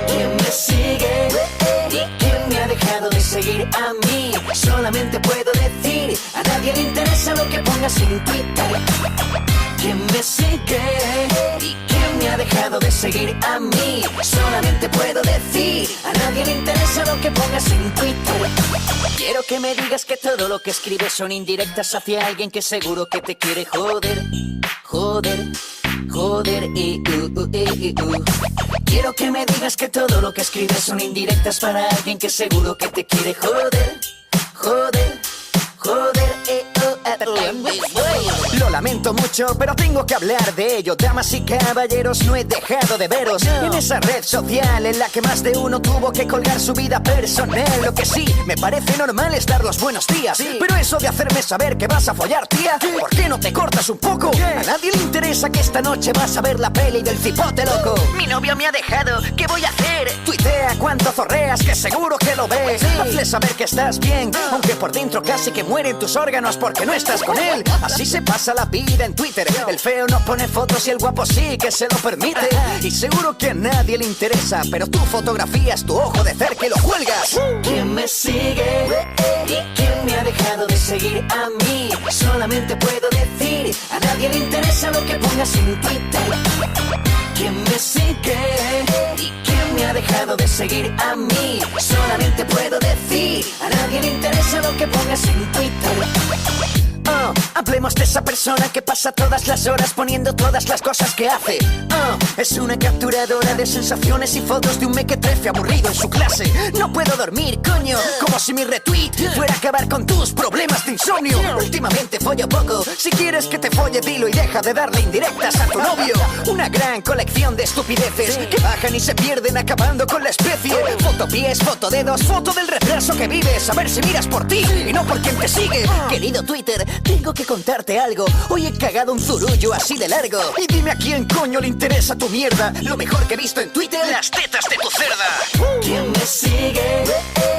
¿Quién me sigue? ¿Y quién me ha dejado de seguir a mí? Solamente puedo decir, a nadie le interesa lo que pongas en Twitter. ¿Quién me sigue? ¿Y quién me ha dejado de seguir a mí? Solamente puedo decir, a nadie le interesa lo que pongas en Twitter. Quiero que me digas que todo lo que escribes son indirectas hacia alguien que seguro que te quiere joder. Joder. Quiero que me digas que todo lo que escribes son indirectas para alguien que seguro que te quiere joder. Lo lamento mucho, pero tengo que hablar de ello. Damas y caballeros, no he dejado de veros en esa red social en la que más de uno tuvo que colgar su vida personal. Lo que sí, me parece normal es dar los buenos días, pero eso de hacerme saber que vas a follar, tía, ¿por qué no te cortas un poco? A nadie le interesa que esta noche vas a ver la peli del cipote loco. Mi novio me ha dejado, ¿qué voy a hacer? Tuitea cuánto zorreas, que seguro que lo ves. Hazle saber que estás bien, aunque por dentro casi que mueren tus órganos porque no estás con él. Así se pasa la vida en Twitter. El feo no pone fotos y el guapo sí que se lo permite. Y seguro que a nadie le interesa, pero tú fotografías tu ojo de cerca y lo cuelgas. ¿Quién me sigue? ¿Y quién me ha dejado de seguir a mí? Solamente puedo decir, a nadie le interesa lo que pongas en Twitter. ¿Quién me sigue? ¿Y quién me ha dejado de seguir a mí? Solamente puedo decir, a nadie le interesa lo que pongas en Twitter. Hablemos de esa persona que pasa todas las horas poniendo todas las cosas que hace. Es una capturadora de sensaciones y fotos de un mequetrefe aburrido en su clase. No puedo dormir, coño, como si mi retweet fuera a acabar con tus problemas de insomnio. Últimamente follo poco, si quieres que te folle dilo y deja de darle indirectas a tu novio. Una gran colección de estupideces que bajan y se pierden acabando con la especie. Foto pies, foto dedos, foto del retraso que vives, a ver si miras por ti y no por quien te sigue. Querido Twitter, tengo que contarte algo. Hoy he cagado un zurullo así de largo. Y dime a quién coño le interesa tu mierda. Lo mejor que he visto en Twitter, las tetas de tu cerda. ¿Quién me sigue?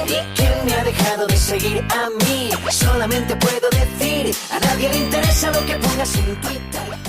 ¿Y quién me ha dejado de seguir a mí? Solamente puedo decir, a nadie le interesa lo que pongas en Twitter.